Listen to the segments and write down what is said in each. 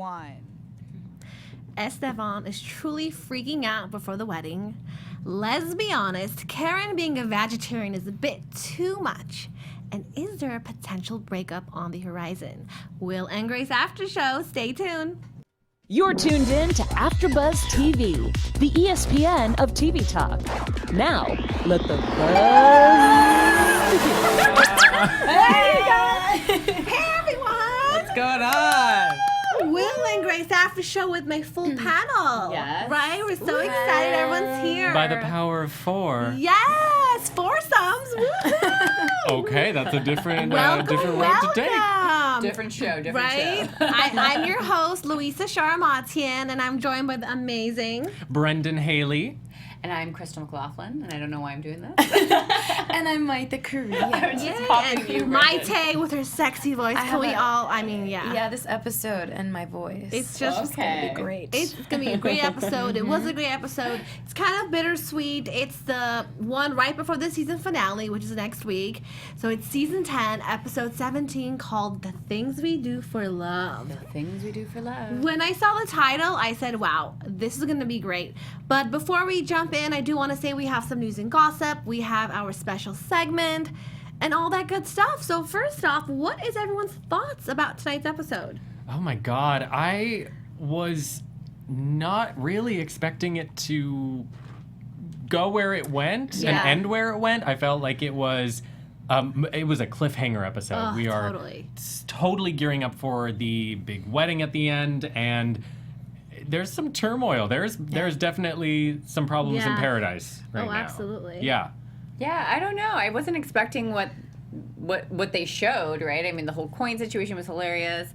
1. Estefan is truly freaking out before the wedding. Let's be honest, Karen being a vegetarian is a bit too much. And is there a potential breakup on the horizon? Will and Grace After Show. Stay tuned. You're tuned in to AfterBuzz TV, the ESPN of TV talk. Now, let the buzz begin. Hey guys! Hey everyone! What's going on? Will and Grace After Show with my full panel. Yes. Right? We're so excited. Everyone's here. By the power of 4. Yes! Foursomes. Woohoo! Okay, that's a different road to take. Welcome. Different show, Right? show. I'm your host, Louisa Sharamatian, and I'm joined by the amazing Brendan Haley. And I'm Crystal McLaughlin, and I don't know why I'm doing this. And I'm Maite the Korean. I'm just copying you, Brendan. Maite with her sexy voice. Can we all, Yeah, this episode and my voice. It's just Okay. gonna be great. It's going to be a great episode. It was a great episode. It's kind of bittersweet. It's the one right before the season finale, which is next week. So it's season 10, episode 17, called The Things We Do for Love. The things we do for love. When I saw the title, I said, wow, this is going to be great. But before we jump in, I do want to say we have some news and gossip. We have our special segment and all that good stuff. So first off, what is everyone's thoughts about tonight's episode? Oh my God, I was not really expecting it to go where it went and end where it went. I felt like it was a cliffhanger episode. Oh, we are totally gearing up for the big wedding at the end, and there's some turmoil. There's definitely some problems in paradise right now. Oh, absolutely. Yeah. Yeah, I don't know. I wasn't expecting what they showed, right? I mean, the whole coin situation was hilarious.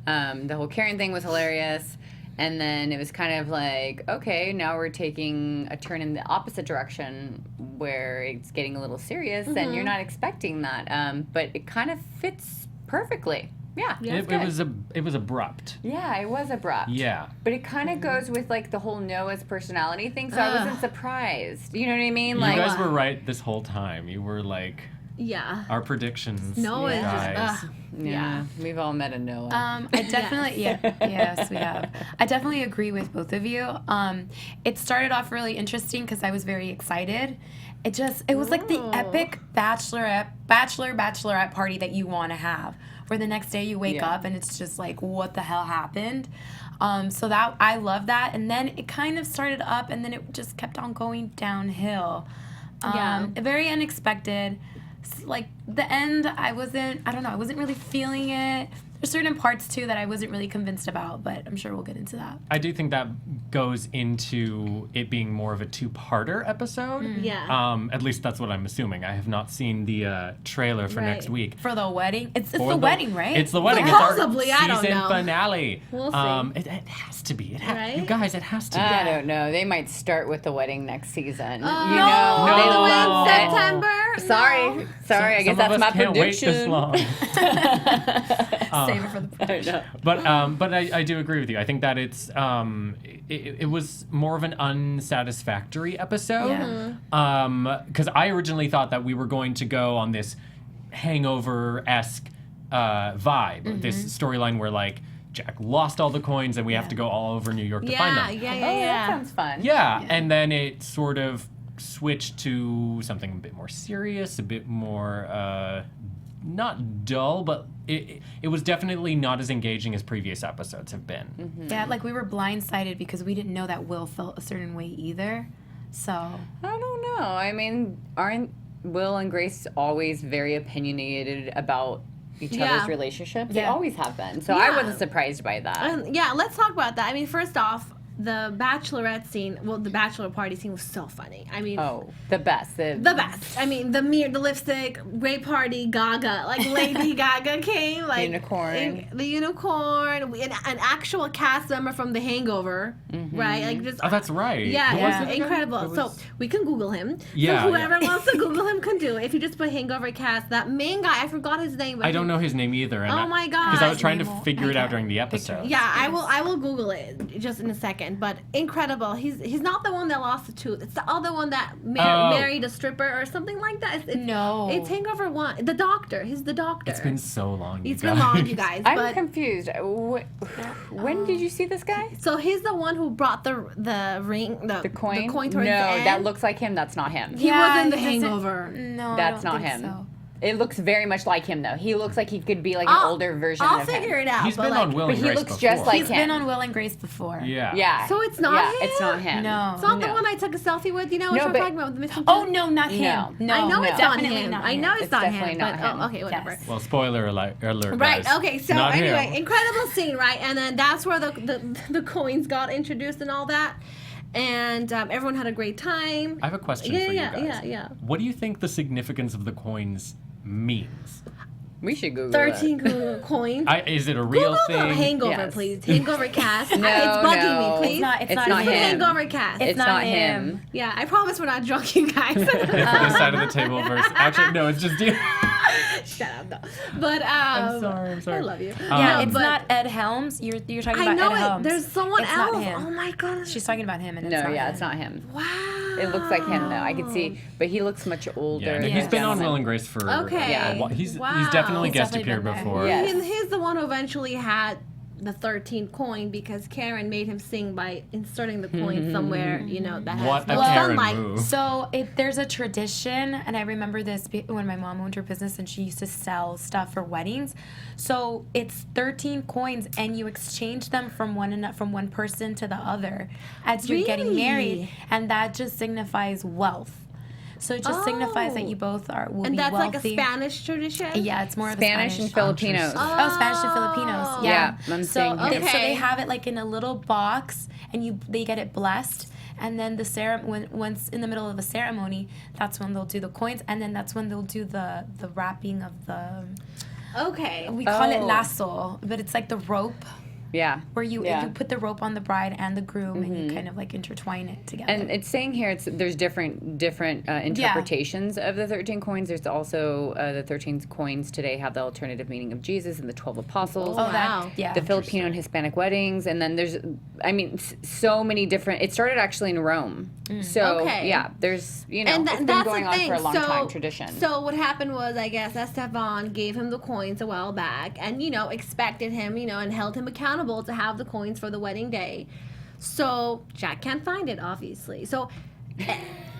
The whole Karen thing was hilarious. And then it was kind of like, okay, now we're taking a turn in the opposite direction where it's getting a little serious, and you're not expecting that. But it kind of fits perfectly. Yeah, it was abrupt. Yeah, it was abrupt. Yeah. But it kind of goes with like the whole Noah's personality thing, so I wasn't surprised. You know what I mean? You Like, guys were right this whole time. You were like, Yeah. our predictions. Noah is guys. just, yeah, we've all met a Noah. I definitely, yes, we have. I definitely agree with both of you. It started off really interesting because I was very excited. It was like the epic bachelorette party that you want to have, where the next day you wake up and it's just like, what the hell happened? So that I love that, and then it kind of started up, and then it just kept on going downhill. Very unexpected. Like the end, I wasn't really feeling it. There's certain parts too that I wasn't really convinced about, but I'm sure we'll get into that. I do think that goes into it being more of a two-parter episode. Yeah. At least that's what I'm assuming. I have not seen the trailer for next week. For the wedding? It's the wedding, right? It's the wedding. Supposedly, it's I our don't season know. finale. We'll see. It has to be. Right? You guys, it has to be. I don't know. They might start with the wedding next season. Oh, You know, no. they No. love it. September? Sorry. No. I guess Some of that's us my can't prediction. wait this long. Save it for the prediction. But I do agree with you. I think that it was more of an unsatisfactory episode. Because I originally thought that we were going to go on this Hangover-esque vibe, this storyline where like Jack lost all the coins and we have to go all over New York to find them. Oh, that sounds fun. Yeah, and then it sort of switched to something a bit more serious, a bit more not dull, but it was definitely not as engaging as previous episodes have been. Yeah, like we were blindsided because we didn't know that Will felt a certain way either. So I don't know. I mean, aren't Will and Grace always very opinionated about each other's relationships? They always have been. So I wasn't surprised by that. Let's talk about that. I mean, first off, the Bachelorette scene, the Bachelor party scene was so funny. I mean, the best. The best. I mean, the lipstick, great party, Gaga, like Lady Gaga came, like unicorn, the unicorn, an actual cast member from The Hangover, right? Like just that's right. Yeah, incredible. So we can Google him. Yeah, so whoever wants to Google him can do it. If you just put Hangover cast, that main guy, I forgot his name. But I don't know his name either. Oh my God! Because I was trying to figure it out during the episode. Yeah, I will Google it just in a second. Karen, but incredible. He's not the one that lost the tooth. It's the other one that married a stripper or something like that. It's Hangover 1. The doctor. He's the doctor. It's been so long. It's been long, you guys. I'm confused. When did you see this guy? So he's the one who brought the ring, the coin. The coin towards no, the end. that looks like him. That's not him. He was in The Hangover. No, that's not him. So. It looks very much like him, though. He looks like he could be like an older version of him. I'll figure it out. He's been on Will and But Grace he looks before. just like He's him. been on Will and Grace before. Yeah. Yeah. So it's not him? It's not him. No. It's not the one I took a selfie with. You know what No, I'm but- talking about with the missing Oh tooth? no, not him. No, I know it's not definitely him. not I him. know it's It's not definitely him. not But him. okay, whatever. Yes. Well, spoiler alert, Right. guys. Okay. So Not anyway, him. incredible scene, right? And then that's where the coins got introduced and all that, and everyone had a great time. I have a question for you guys. Yeah. What do you think the significance of the coins means? We should Google 13 coins. Is it a real Google thing? the Hangover, Yes. please. Hangover cast. No, It's bugging no. me, please. It's not not him. him. Hangover cast. It's not him. Yeah, I promise we're not drunk, you guys. If this side of the table versus... Actually, no, it's just you. Shut up, though. But I'm sorry. I love you. Yeah, No, it's but not Ed Helms. You're talking I about know Ed it. Helms. There's someone It's not else. him. Oh my god. She's talking about him, and it's No, not yeah, him. it's not him. Wow. It looks like him, though. I can see, but he looks much older. Yeah, no, Yeah. he's been on Gentleman. Will and Grace for... Okay. Yeah. He's Wow. definitely He's guest definitely appeared been there. before. Yeah. He's the one who eventually had the 13th coin because Karen made him sing by inserting the coin somewhere, that has What a no Karen sunlight. move. So there's a tradition, and I remember this when my mom owned her business and she used to sell stuff for weddings. So it's 13 coins, and you exchange them from one person to the other as you're getting Really? married, and that just signifies wealth. So it just signifies that Oh. you both will And be that's wealthy. like a Spanish tradition? Yeah, it's more of a Spanish and Filipinos. Oh, Spanish and Filipinos. Yeah, I'm so seeing here. so they Okay. have it like in a little box, and they get it blessed. And then once in the middle of the ceremony, that's when they'll do the coins, and then that's when they'll do the wrapping of the. Okay. We call it Oh. lasso, but it's like the rope Yeah. where you put the rope on the bride and the groom, and you kind of like intertwine it together. And it's saying here there's different interpretations of the 13 coins. There's also the 13 coins today have the alternative meaning of Jesus and the 12 apostles. Oh, wow. Yeah. The Filipino and Hispanic weddings, and then there's, so many different. It started actually in Rome, so Okay. yeah, there's And it's been that's going the on thing. for a long time tradition. So what happened was, I guess, Estefan gave him the coins a while back, and expected him, and held him accountable to have the coins for the wedding day. So Jack can't find it, obviously. So,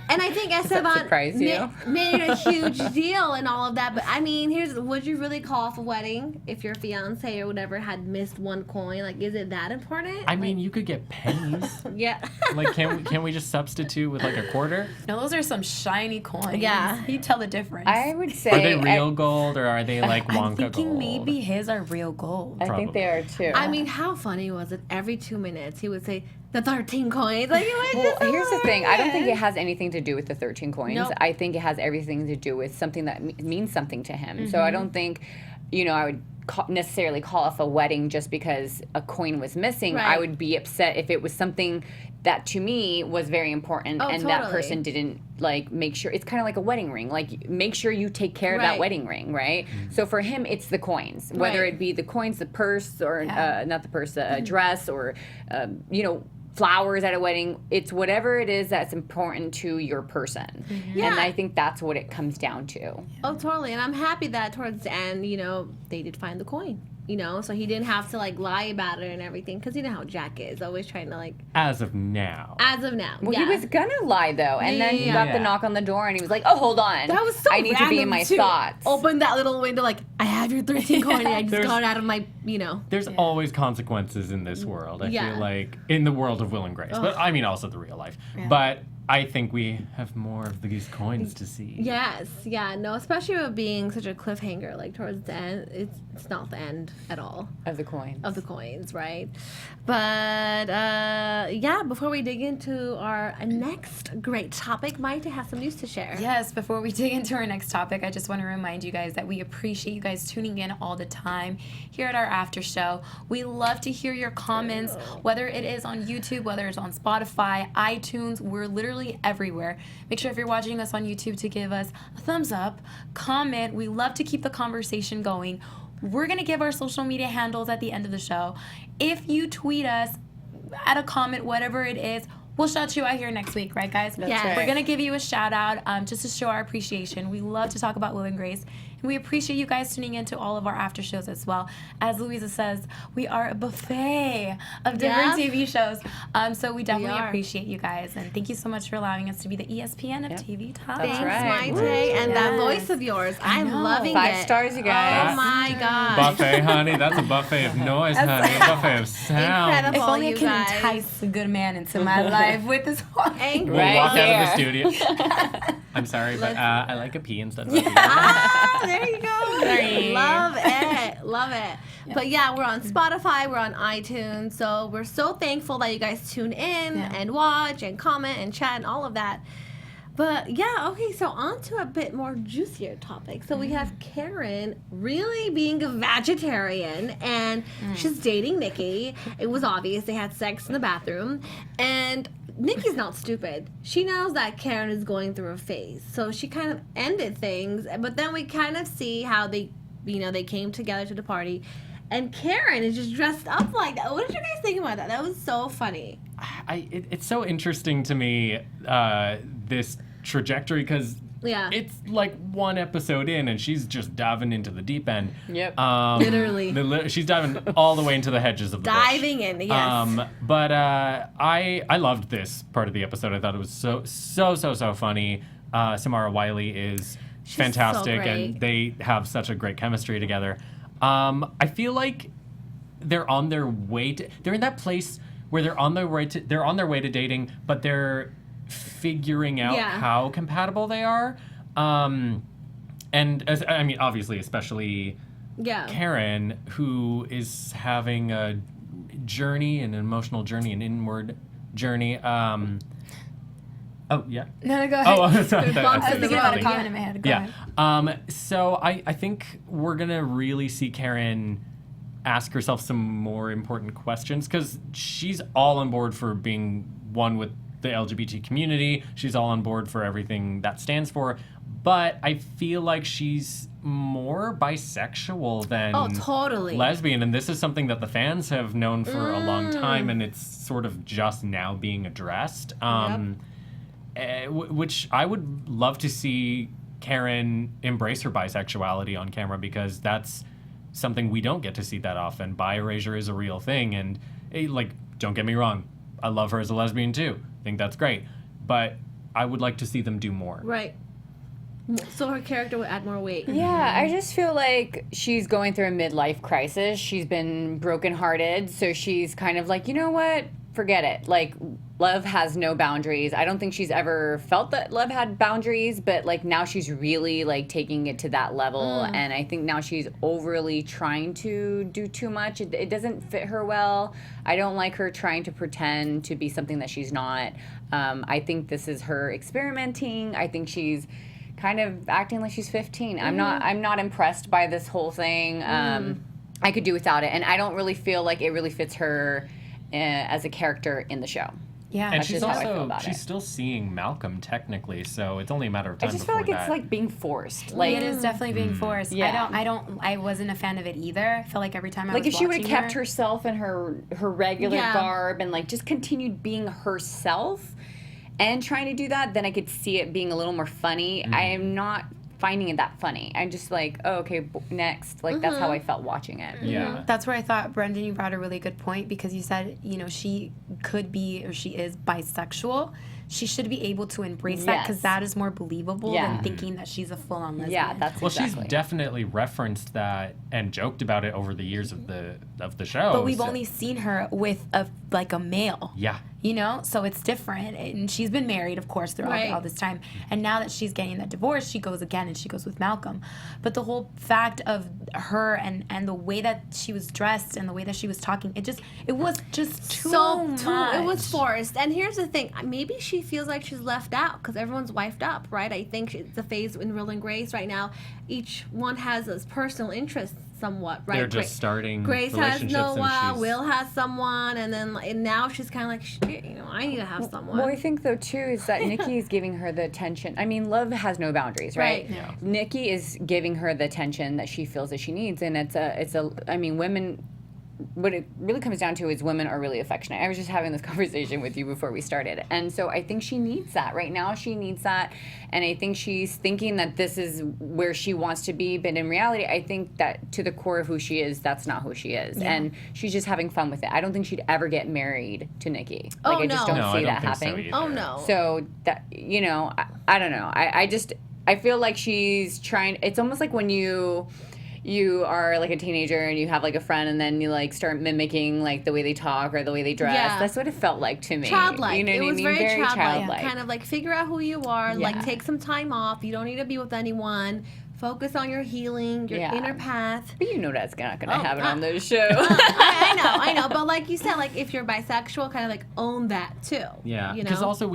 and I think that Estefan surprise you? made it a huge deal and all of that. But I mean, would you really call off a wedding if your fiance or whatever had missed one coin? Like, is it that important? I mean, you could get pennies. Yeah. Like, can we just substitute with like a quarter? no, those are some shiny coins. Yeah. You tell the difference. I would say Are they real gold or are they like Wonka I'm thinking gold? maybe his are real gold. I think they are too. I mean, how funny was it? Every 2 minutes, he would say, the 13 coins. Like, it was Well, just here's the thing. I don't think it hilarious. has anything to do with the 13 coins. Nope. I think it has everything to do with something that means something to him. So I don't think, I would necessarily call off a wedding just because a coin was missing. Right. I would be upset if it was something that to me was very important Oh, and that totally. person didn't make sure. It's kind of like a wedding ring. Like, make sure you take care of that Right. wedding ring, right? So for him, it's the coins, whether Right. it be the coins, the purse, or Yeah. not the purse, a dress, or flowers at a wedding. It's whatever it is that's important to your person. Yeah. And I think that's what it comes down to. Oh, totally. And I'm happy that towards the end, they did find the coin. So he didn't have to lie about it and everything, because you know how Jack is, always trying to As of now. as of now. Well, yeah. he was gonna lie though, and then he got the Yeah. knock on the door, and he was like, "Oh, hold on, That was so I need to be in random, my too. thoughts." Open that little window, I have your 13 coin, and I just There's- got it out of my, There's always consequences in this world. I Yeah. feel like in the world of Will and Grace, but I mean also the real life. But I think we have more of these coins to see. Yes, yeah, no, especially with being such a cliffhanger, towards the end, it's not the end at all Of the coins. of the coins, right? But, before we dig into our next great topic, Maite has some news to share. Yes, before we dig into our next topic, I just want to remind you guys that we appreciate you guys tuning in all the time here at our after show. We love to hear your comments, whether it is on YouTube, whether it's on Spotify, iTunes. We're literally everywhere. Make sure if you're watching us on YouTube to give us a thumbs up, comment. We love to keep the conversation going. We're going to give our social media handles at the end of the show. If you tweet us, add a comment, whatever it is. We'll shout you out here next week, right, guys? Yes. right. We're going to give you a shout out just to show our appreciation. We love to talk about Will and Grace. And we appreciate you guys tuning into all of our after shows as well. As Louisa says, we are a buffet of different TV shows. So we definitely appreciate you guys. And thank you so much for allowing us to be the ESPN of TV Talk. Thanks, right. Maite. And that voice of yours. I'm loving 5 it. stars, you guys. Oh, my God. Buffet, honey. That's a buffet of noise, honey. A buffet of sound. Incredible. If only I you can guys. entice a good man into my life with this one. Angry. We'll walk Right out of the studio. I'm sorry, but I like a pee instead of a pee. Ah, there you go. Sorry. Love it. Love it. But yeah, we're on Spotify, we're on iTunes, so we're so thankful that you guys tune in and watch and comment and chat and all of that. But yeah, okay, so on to a bit more juicier topic. So we have Karen really being a vegetarian, and she's dating Nikkie. It was obvious they had sex in the bathroom, and Nikkie's not stupid. She knows that Karen is going through a phase, so she kind of ended things. But then we kind of see how they came together to the party, and Karen is just dressed up like that. What did you guys think about that? That was so funny. It's so interesting to me, this trajectory, because it's like one episode in and she's just diving into the deep end. Yep. Literally. She's diving all the way into the hedges of the bush. Diving in, yes. But I loved this part of the episode. I thought it was so funny. Samara Wiley is fantastic, so great. and they have such a great chemistry together. I feel like they're on their way to. They're in that place where they're on their way to dating, but they're figuring out how compatible they are. And obviously, especially Karen, who is having a journey, an emotional journey, an inward journey. Oh, yeah. No, go ahead. Oh, sorry. I was thinking about a comment in my head. Go ahead. So I think we're going to really see Karen ask herself some more important questions, because she's all on board for being one with the LGBT community. She's all on board for everything that stands for. But I feel like she's more bisexual than lesbian. And this is something that the fans have known for a long time, and it's sort of just now being addressed. Which I would love to see Karen embrace her bisexuality on camera, because that's something we don't get to see that often. Bi erasure is a real thing, and don't get me wrong, I love her as a lesbian too. I think that's great, but I would like to see them do more. Right. So her character would add more weight. Yeah, I just feel like she's going through a midlife crisis. She's been brokenhearted, so she's kind of like, you know what? Forget it. Like, love has no boundaries. I don't think she's ever felt that love had boundaries, but now she's really taking it to that level. And I think now she's overly trying to do too much. It doesn't fit her well. I don't like her trying to pretend to be something that she's not. I think this is her experimenting. I think she's kind of acting like she's 15. I'm not impressed by this whole thing. I could do without it, and I don't really feel like it really fits her as a character in the show. Yeah, and she's still seeing Malcolm technically, so it's only a matter of time. I just feel like it's being forced. It is definitely being forced. Yeah. I wasn't a fan of it either. I feel like every time I was if she would have kept her herself in her regular garb and just continued being herself and trying to do that, then I could see it being a little more funny. I am not finding it that funny. I'm just like, oh, okay, next. That's how I felt watching it. Yeah. That's where I thought, Brendan, you brought a really good point, because you said, she could be, or she is bisexual. She should be able to embrace that, because that is more believable than thinking that she's a full-on lesbian. Yeah, that's she's definitely referenced that and joked about it over the years of the show. But we've only seen her with a male. Yeah. So it's different. And she's been married, of course, throughout all this time. And now that she's getting that divorce, she goes again, and she goes with Malcolm. But the whole fact of her and the way that she was dressed and the way that she was talking, it was just too much. It was forced. And here's the thing. Maybe she feels like she's left out because everyone's wifed up, right? I think it's the phase in Will and Grace right now. Each one has his personal interests somewhat, right? They're just starting Grace has relationships, Noah, Will has someone, and now she's kind of like, shit, I need to have someone. Well, I think, though, too, is that Nikki is giving her the attention. I mean, love has no boundaries, right? Yeah. Nikki is giving her the attention that she feels that she needs, and it's a women what it really comes down to is women are really affectionate. I was just having this conversation with you before we started. And so I think she needs that. Right now she needs that. And I think she's thinking that this is where she wants to be. But in reality, I think that to the core of who she is, that's not who she is. Yeah. And she's just having fun with it. I don't think she'd ever get married to Nikkie. Like, I just don't see that happening. Oh, no. So, that, you know, I don't know. I feel like she's trying. It's almost like when you are like a teenager and you have like a friend and then you like start mimicking like the way they talk or the way they dress. Yeah. That's what it felt like to me. Childlike. You know what I mean? Very childlike. Yeah. Kind of like figure out who you are. Yeah. Like take some time off. You don't need to be with anyone. Focus on your healing, your inner path. But you know that's not going to happen on this show. I know. But like you said, like if you're bisexual, kind of like own that too. Yeah. You know? Because also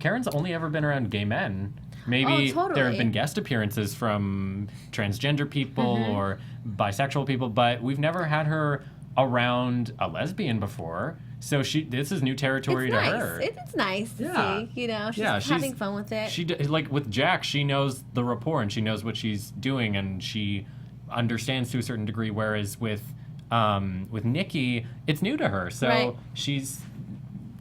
Karen's only ever been around gay men. Maybe there have been guest appearances from transgender people or bisexual people, but we've never had her around a lesbian before. So this is new territory to her. It's nice to see, you know, she's having fun with it. She like with Jack, she knows the rapport and she knows what she's doing and she understands to a certain degree. Whereas with Nikkie, it's new to her, so she's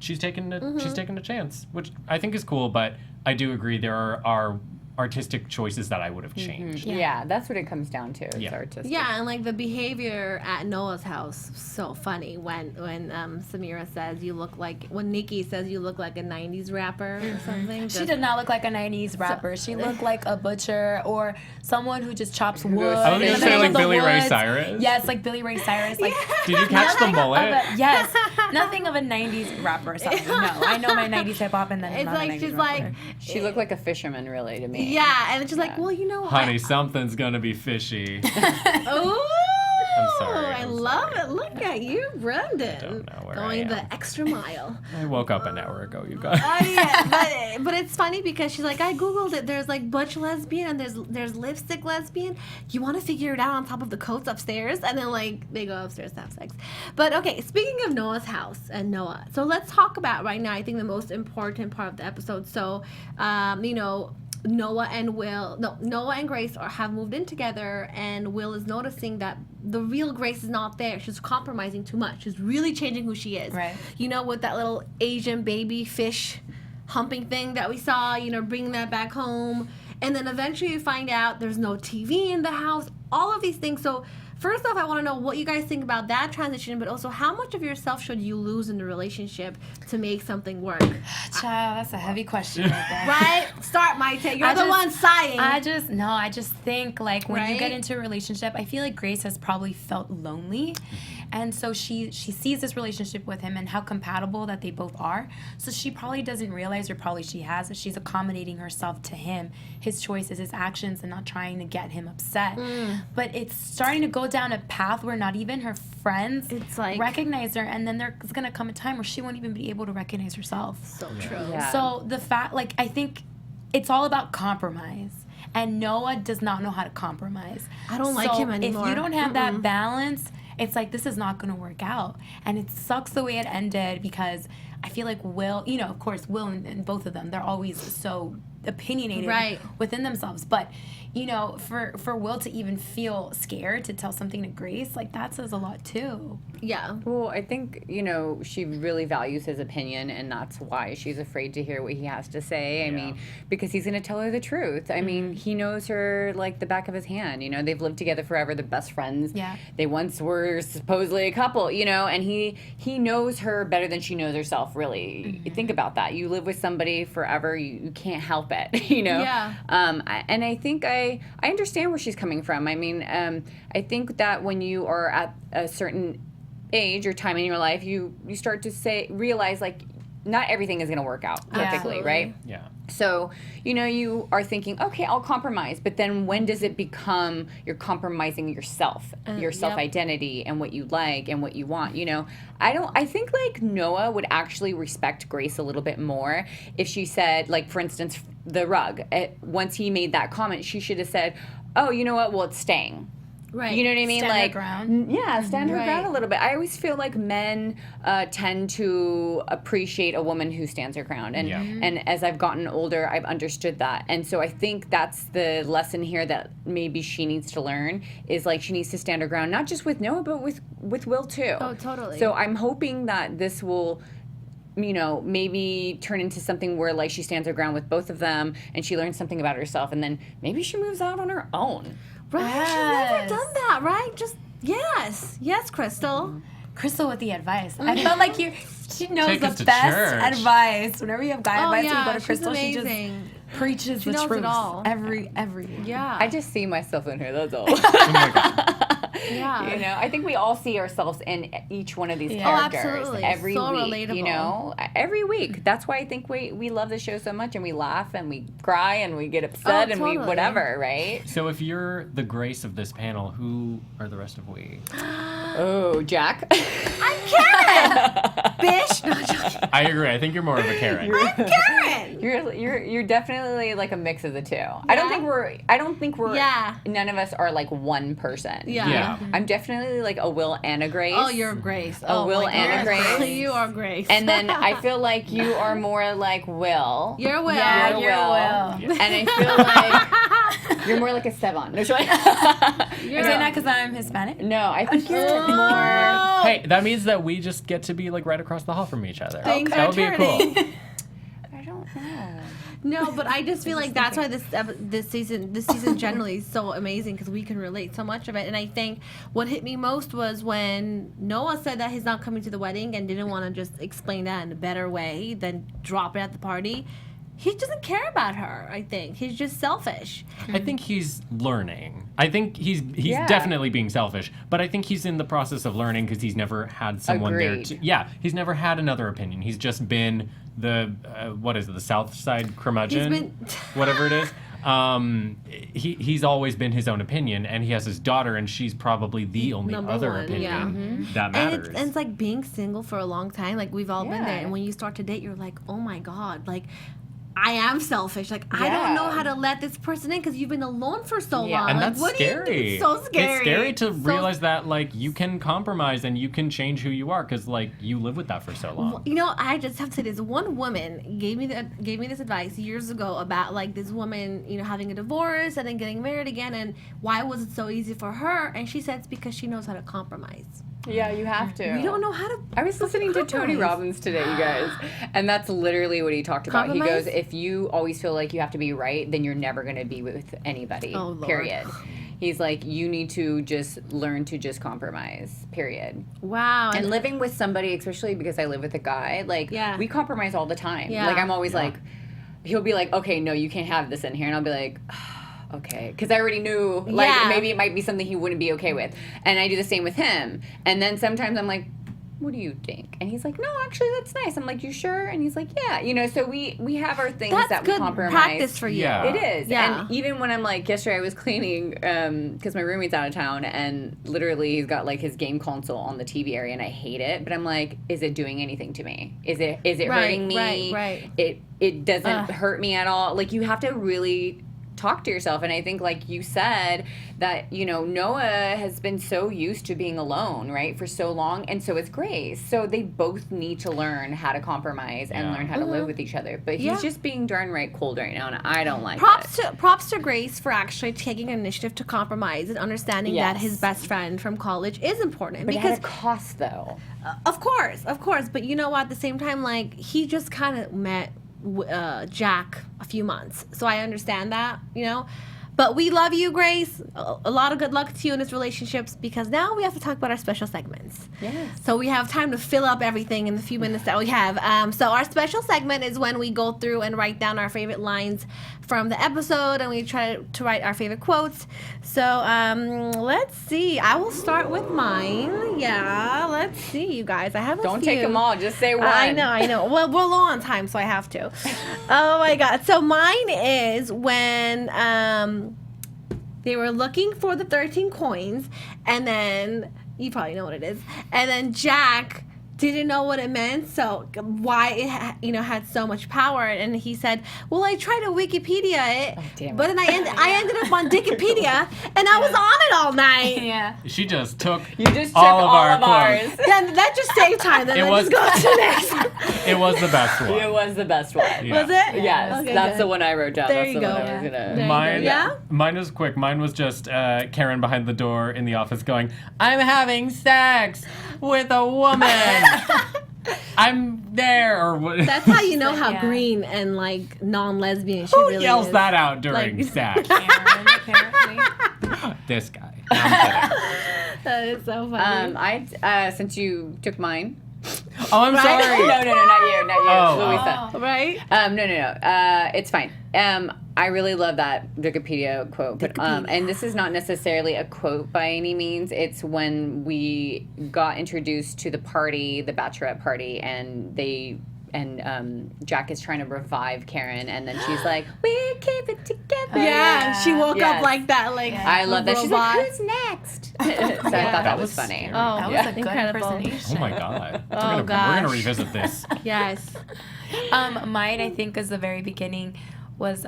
taken a chance, which I think is cool. But I do agree there are artistic choices that I would have changed. Yeah, that's what it comes down to. Yeah. It's artistic. Yeah, and like the behavior at Noah's house, so funny when Samira says when Nikkie says you look like a 90s rapper or something. She did not look like a 90s rapper. She looked like a butcher or someone who just chops wood. I was going to say like Billy Ray Cyrus. Yes, like Billy Ray Cyrus. Like, did you catch the mullet? Yes, nothing of a 90s rapper or something. No, I know my 90s hip hop and then it's not like a 90s she's rapper. like she looked like a fisherman really to me. Yeah, and she's like, well, you know, honey, something's gonna be fishy. Oh, I'm sorry. I love it. Look at you, Brendan. I don't know where going I am. the extra mile. I woke up an hour ago, you guys. Yeah, but it's funny because she's like, I googled it. There's like butch lesbian and there's lipstick lesbian. You want to figure it out on top of the coats upstairs, and then like they go upstairs to have sex. But okay, speaking of Noah's house and Noah, so let's talk about right now. I think the most important part of the episode. So, you know. Noah and Grace have moved in together, and Will is noticing that the real Grace is not there. She's compromising too much. She's really changing who she is. Right. You know, with that little Asian baby fish humping thing that we saw, you know, bringing that back home. And then eventually you find out there's no TV in the house, all of these things. So first off, I want to know what you guys think about that transition, but also how much of yourself should you lose in the relationship to make something work? Child, that's a heavy question right there. Right? Start, Maite. You're the one sighing. I just think like when you get into a relationship, I feel like Grace has probably felt lonely. And so she sees this relationship with him and how compatible that they both are. So she probably doesn't realize, or probably she has, that she's accommodating herself to him, his choices, his actions, and not trying to get him upset. But it's starting to go down a path where not even her friends recognize her, and then there's gonna come a time where she won't even be able to recognize herself. So true. Yeah. So the fact, like, I think it's all about compromise. And Noah does not know how to compromise. I don't like him anymore. If you don't have that balance, it's like this is not going to work out. And it sucks the way it ended because I feel like Will, you know, of course, Will and both of them, they're always so opinionated within themselves. But, you know, for Will to even feel scared to tell something to Grace, like that says a lot too. Yeah. Well, I think, you know, she really values his opinion, and that's why she's afraid to hear what he has to say. I mean, because he's going to tell her the truth. I mean, he knows her like the back of his hand. You know, they've lived together forever. They're best friends. Yeah. They once were supposedly a couple, you know, and he knows her better than she knows herself, really. Think about that. You live with somebody forever. You can't help it, you know? Yeah. And I think I understand where she's coming from. I mean, I think that when you are at a certain age or time in your life, you start to realize like not everything is going to work out perfectly, right? Yeah. So, you know, you are thinking, okay, I'll compromise. But then when does it become you're compromising yourself, your self-identity and what you like and what you want, you know? I think like Noah would actually respect Grace a little bit more if she said, like, for instance, the rug. Once he made that comment, she should have said, oh, you know what? Well, it's staying. Right. You know what I mean? Stand her like, ground. stand her Right. ground a little bit. I always feel like men tend to appreciate a woman who stands her ground. And and as I've gotten older, I've understood that. And so I think that's the lesson here that maybe she needs to learn is like she needs to stand her ground, not just with Noah, but with Will too. Oh, totally. So I'm hoping that this will, you know, maybe turn into something where like she stands her ground with both of them and she learns something about herself and then maybe she moves out on her own. Right? Yes. She's never done that, right? Just yes, Crystal. Crystal with the advice. I felt like she knows Take us the to best church. advice. Whenever you have guy Oh, advice, yeah, when you go to she's Crystal, she just amazing. preaches She the knows it truth. all. Every Yeah. I just see myself in her, that's all. Oh my God. Yeah. You know, I think we all see ourselves in each one of these Yeah. characters Oh, absolutely. every So week. relatable. You know, every week. That's why I think we love the show so much, and we laugh and we cry and we get upset and we totally. whatever, right? So if you're the Grace of this panel, who are the rest of we? Oh, Jack. I'm Karen. Bish. No, I'm joking. I agree. I think you're more of a Karen. Karen. You're definitely like a mix of the two. I don't think we're Yeah. none of us are like one person. Yeah. Yeah. I'm definitely like a Will and a Grace. Oh, you're Grace. Oh, Will my and a God. Grace. You are Grace. And then I feel like you are more like Will. You're Will. Yeah, You're you're Will. And I feel like you're more like Estefan. No, sorry. Is it not because I'm Hispanic? No, I think you're more. Oh. Hey, that means that we just get to be like right across the hall from each other. Things That are would be turning. cool. I don't know. No, but I just feel like that's why this season generally is so amazing because we can relate so much of it. And I think what hit me most was when Noah said that he's not coming to the wedding and didn't want to just explain that in a better way than drop it at the party. He doesn't care about her. I think he's just selfish. I think he's learning. I think he's Yeah. definitely being selfish, but I think he's in the process of learning because he's never had someone there. Agreed. He's never had another opinion. He's just been the what is it? The South Side curmudgeon, He's been- whatever it is. He's always been his own opinion, and he has his daughter, and she's probably the only Number other one, opinion that And matters. it's like being single for a long time. Like we've all been there. Yeah. And when you start to date, you're like, oh my God, like I am selfish. Like I don't know Yeah. how to let this person in because you've been alone for so Yeah. long. And like, that's what scary. Do you do? It's so scary. It's scary to So realize that like you can compromise and you can change who you are because like you live with that for so long. You know, I just have to say this. One woman gave me this advice years ago about like this woman, you know, having a divorce and then getting married again, and why was it so easy for her? And she said it's because she knows how to compromise. Yeah, you have to. We don't know how to. I was listening to Tony compromise. Robbins today, you guys, and that's literally what he talked about. He Compromise? goes, if you always feel like you have to be right, then you're never going to be with anybody, Oh, Lord. period. He's like, you need to just learn to just compromise, period. Wow. And living with somebody, especially because I live with a guy, like, Yeah. we compromise all the time. Yeah. Like, I'm always like, he'll be like, okay, no, you can't have this in here. And I'll be like, okay. Because I already knew, like, Yeah. maybe it might be something he wouldn't be okay with. And I do the same with him. And then sometimes I'm like, what do you think? And he's like, no, actually, that's nice. I'm like, you sure? And he's like, yeah. You know, so we have our things That's that we good compromise. practice for you. Yeah. It is. Yeah. And even when I'm like, yesterday I was cleaning, because my roommate's out of town, and literally he's got like his game console on the TV area, and I hate it. But I'm like, is it doing anything to me? Is it Right, hurting me? right. It doesn't hurt me at all. Like, you have to really talk to yourself. And I think, like you said, that, you know, Noah has been so used to being alone, right, for so long, and so is Grace. So they both need to learn how to compromise and Yeah. learn how to live with each other. But he's Yeah. just being darn right cold right now, and I don't like it. Props to Grace for actually taking initiative to compromise and understanding that Yes. his best friend from college is important. But because at a cost, though. of course. But you know what? At the same time, like he just kind of met Jack a few months, so I understand that, you know. But we love you, Grace. A lot of good luck to you in this relationships, because now we have to talk about our special segments. Yes. So we have time to fill up everything in the few minutes that we have. So our special segment is when we go through and write down our favorite lines from the episode, and we try to write our favorite quotes. So let's see. I will start with mine. Yeah, let's see, you guys. I have a Don't few. take them all. Just say one. I know. Well, we're low on time, so I have to. Oh my God. So mine is when they were looking for the 13 coins, and then you probably know what it is. And then Jack didn't know what it meant, so why it had so much power. And he said, well, I tried to Wikipedia it, but then I ended up on Wikipedia, and I was on it all night. Yeah. She just took all of our quotes. Then that just saved time. Then let's go to the next. It was the best one. It was the best one. Yeah. Was it? Yes, Okay, that's good. the one I wrote down. There That's you the go. one I was gonna. There you go. Mine was quick. Mine was just Karen behind the door in the office going, I'm having sex with a woman. I'm there. Or what? That's how you know how Yeah. green and like non-lesbian she Who really yells is. that out during Like- sex? Karen, apparently. This guy. No, I'm kidding. That is so funny. Since you took mine. Oh, I'm sorry. No, not you, Oh. Louisa. Right? No. It's fine. I really love that Wikipedia quote, but and this is not necessarily a quote by any means. It's when we got introduced to the party, the Bachelorette party, and Jack is trying to revive Karen, and then she's like, "We keep it together." Yeah, she woke Yes. up like that, like I love that. She's robot. like, "Who's next?" So I thought that was funny. scary. Oh, That was Yeah. a good Incredible. impersonation. Oh my god. Oh, We're gosh. gonna revisit this. Yes. Mine, I think, is the very beginning was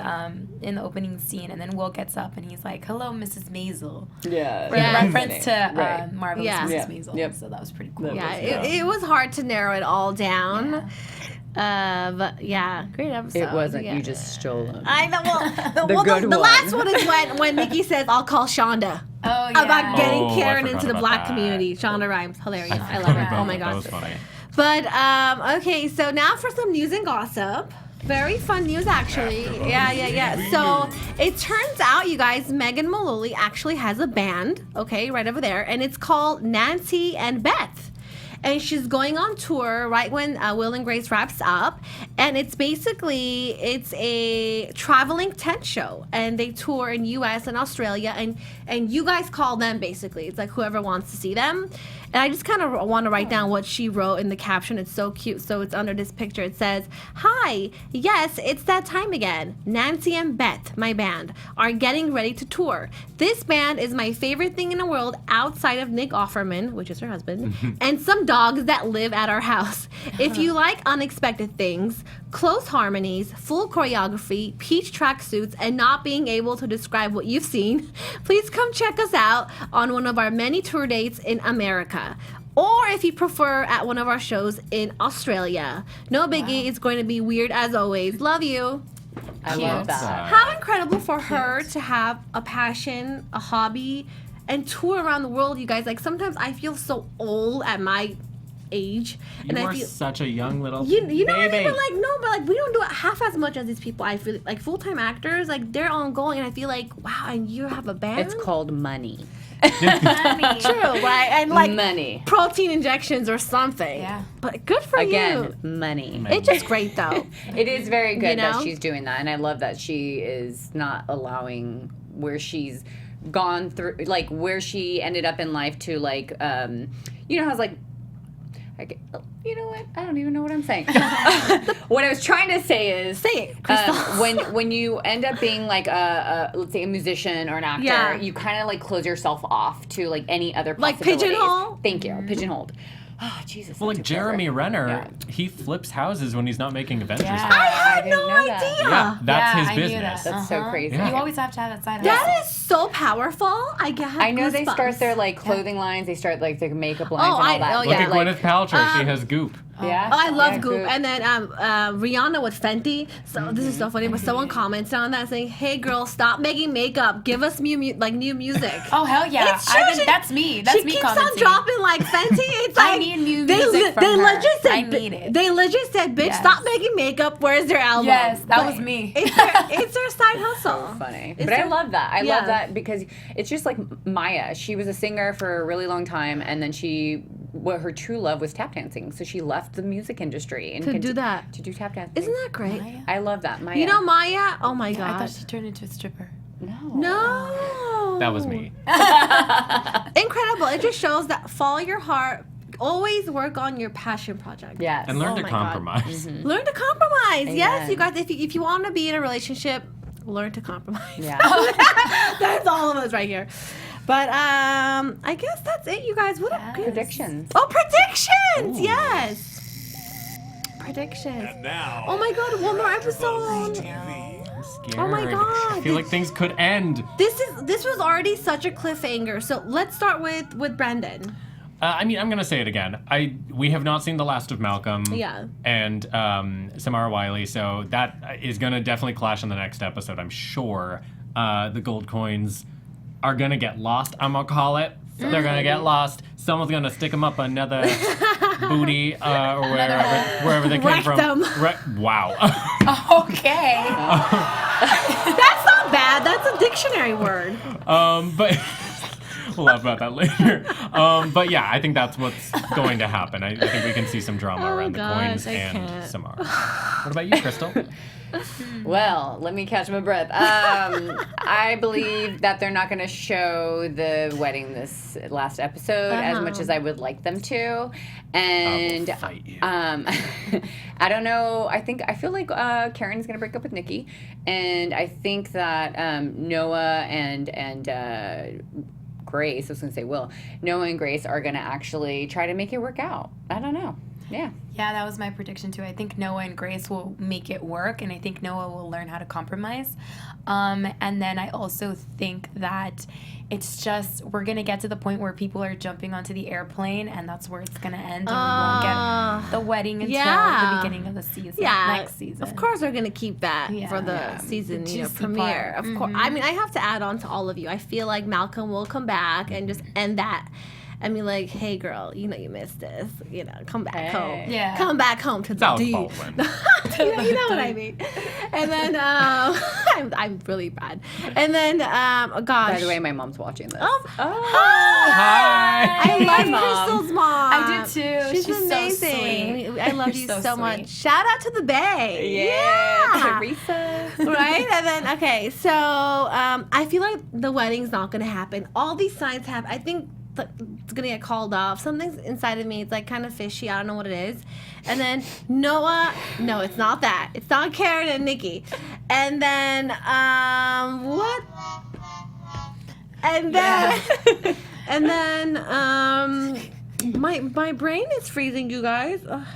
in the opening scene, and then Will gets up and he's like, "Hello, Mrs. Maisel," Yeah. for Yeah. reference to Right. Marvelous Yeah. Mrs. Yeah. Maisel. Yep. So that was pretty cool. Yeah, Yeah. it was hard to narrow it all down. But yeah, great episode. It wasn't. Yeah. You just stole them. I know. Well, The good the one. last one is when Nikki says, "I'll call Shonda." Oh yeah. About getting Oh, I Karen forgot into the about black that. community. Shonda Rhimes, hilarious. I love Forgot her. about Oh my that. That gosh. was funny. But okay, so now for some news and gossip. Very fun news, actually. Yeah. So it turns out, you guys, Megan Mullally actually has a band. Okay, right over there, and it's called Nancy and Beth. And she's going on tour right when Will and Grace wraps up, and it's a traveling tent show, and they tour in U.S. and Australia, and you guys call them basically. It's like whoever wants to see them. And I just kind of want to write down what she wrote in the caption. It's so cute. So it's under this picture. It says, "Hi, yes, it's that time again. Nancy and Beth, my band, are getting ready to tour. This band is my favorite thing in the world outside of Nick Offerman," which is her husband, "and some dogs that live at our house. If you like unexpected things, close harmonies, full choreography, peach tracksuits, and not being able to describe what you've seen, please come check us out on one of our many tour dates in America. Or if you prefer, at one of our shows in Australia. No biggie, It's going to be weird as always. Love you." I love that. How incredible for her to have a passion, a hobby, and tour around the world, you guys. Like, sometimes I feel so old at my age. You I are feel such a young little you know what I mean? baby. But like we don't do it half as much as these people. I feel like full-time actors, like they're ongoing, and I feel like, wow, and you have a band? It's called money. True, right? And like Money. protein injections or something. Yeah. But good for Again, you. money. It's just great though. It is very good You know? that she's doing that, and I love that she is not allowing where she's gone through, like where she ended up in life to like, you know how it's like, you know what? I don't even know what I'm saying. What I was trying to say is, Say it, Crystal. when you end up being like let's say a musician or an actor, Yeah. you kind of like close yourself off to like any other Like possibilities. pigeonhole? Thank you, pigeonholed. Oh Jesus. Well, that like took forever. Jeremy Renner, Yeah. he flips houses when he's not making Avengers. Yeah. I had didn't no know that. idea. Yeah, that's Yeah, his I knew business. that. That's so crazy. Yeah. You always have to have that side That hustle. is so powerful. I know they start their like clothing lines. They start like their makeup lines Oh, and all that. oh, Look yeah. at like, Gwyneth Paltrow. She has Goop. yeah. Oh, I love Yeah, Goop. And then Rihanna with Fenty. So this is so funny. But someone commented on that saying, "Hey girl, stop making makeup. Give us new music." Oh hell yeah! It's true. That's me. That's she me keeps commenting. on dropping like Fenty. It's I like need new they music from they her. legit said I need it. They legit said, "Bitch, Yes. stop making makeup. Where's their album?" Yes, that But was me. It's their side hustle. Funny. It's But I their- love that. I yeah. love that because it's just like Maya. She was a singer for a really long time, and then her true love was tap dancing. So she left the music industry and To do that. To do tap dancing. Isn't that great? Maya? I love that, Maya. You know Maya? Oh my I thought gosh. she turned into a stripper. No. That was me. Incredible. It just shows that follow your heart. Always work on your passion project. Yes. And learn Oh to my God. compromise. Learn to compromise. Yes, Amen. you guys. If you want to be in a relationship, learn to compromise. Yeah. That's all of us right here. But I guess that's it, you guys. What a good Predictions. Oh, predictions! Yes. Predictions. And now, Oh my God, one more episode. I'm scared. Oh my God. I feel like things could end. This was already such a cliffhanger. So let's start with Brendan. I mean, I'm gonna say it again. We have not seen the last of Malcolm. Yeah. And Samara Wiley, so that is gonna definitely clash in the next episode. I'm sure. The gold coins are gonna get lost. I'm gonna call it. They're gonna get lost. Someone's gonna stick them up another booty or wherever they came Rectum. from. Wow. Okay. That's not bad. That's a dictionary word. But we'll laugh about that later. But yeah, I think that's what's going to happen. I think we can see some drama around the coins I and can't. Samara. What about you, Crystal? Well, let me catch my breath. I believe that they're not going to show the wedding this last episode as much as I would like them to, and I will fight you. I don't know. I feel like Karen's going to break up with Nikkie, and I think that Noah and Grace, I was going to say Will, Noah and Grace are going to actually try to make it work out. I don't know. Yeah. Yeah, that was my prediction too. I think Noah and Grace will make it work, and I think Noah will learn how to compromise. And then I also think that it's just, we're going to get to the point where people are jumping onto the airplane, and that's where it's going to end, and we won't get the wedding until the beginning of the season, next season. Of course, we're gonna keep that for the Yeah. season, The juicy premiere. part. Of course. I mean, I have to add on to all of you. I feel like Malcolm will come back and just end that. I mean, like, hey, girl, you know you missed this. You know, come back home. Yeah. Come back home to the Alec D. Baldwin. you know what I mean. And then, I'm really bad. And then, gosh. By the way, my mom's watching this. Hi. I love Mom. Crystal's mom. I do too. She's so amazing. sweet. I love you So so sweet. much. Shout out to the Bay. Yeah. Teresa. Right? And then, okay, so I feel like the wedding's not going to happen. All these signs have, I think it's going to get called off. Something's inside of me. It's like kind of fishy. I don't know what it is. And then Noah, no, it's not that. It's not Karen and Nikki. And then, what? And then, and then, my brain is freezing, you guys. Oh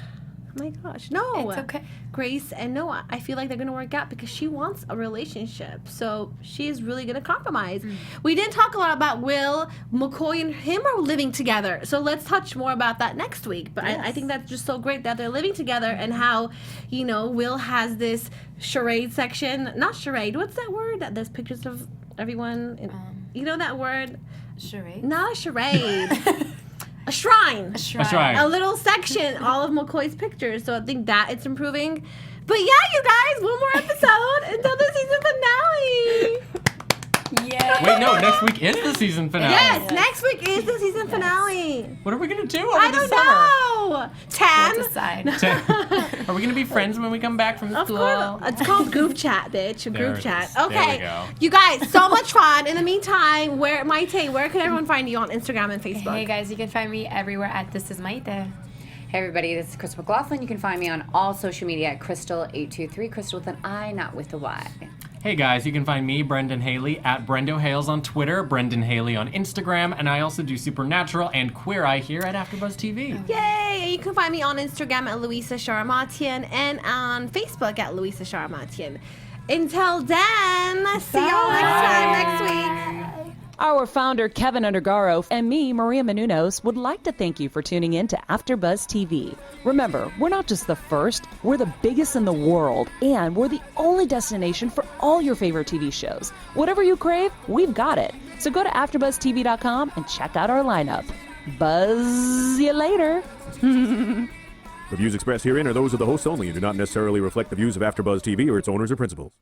my gosh. No. It's okay. Grace and Noah, I feel like they're gonna work out because she wants a relationship. So she is really gonna compromise. We didn't talk a lot about Will, McCoy, and him are living together. So let's touch more about that next week. But I think that's just so great that they're living together and how, you know, Will has this charade section. Not charade, what's that word? That there's pictures of everyone. You know that word? Charade? Not a charade. A shrine. That's right. A little section, all of McCoy's pictures. So I think that it's improving. But yeah, you guys, one more episode until the season finale. Yeah. Wait, no, next week is the season finale. Yes, next week is the season finale. What are we going to do over I the don't summer? know. We'll 10. decide. Are we going to be friends when we come back from Of school? course. It's called group chat, bitch. A There group it chat. is. There Okay. we go. You guys, so much fun. In the meantime, where can everyone find you on Instagram and Facebook? Hey guys, you can find me everywhere at This Is Maite. Hey everybody, this is Crystal McLaughlin. You can find me on all social media at Crystal823, Crystal with an I, not with a Y. Hey guys, you can find me, Brendan Haley, at Brendo Hales on Twitter, Brendan Haley on Instagram, and I also do Supernatural and Queer Eye here at AfterBuzz TV. Yay! And you can find me on Instagram at Louisa Sharamatian and on Facebook at Louisa Sharamatian. Until then, see y'all next time next week. Our founder, Keven Undergaro, and me, Maria Menounos, would like to thank you for tuning in to AfterBuzz TV. Remember, we're not just the first, we're the biggest in the world, and we're the only destination for all your favorite TV shows. Whatever you crave, we've got it. So go to AfterBuzzTV.com and check out our lineup. Buzz you later. The views expressed herein are those of the hosts only and do not necessarily reflect the views of AfterBuzz TV or its owners or principals.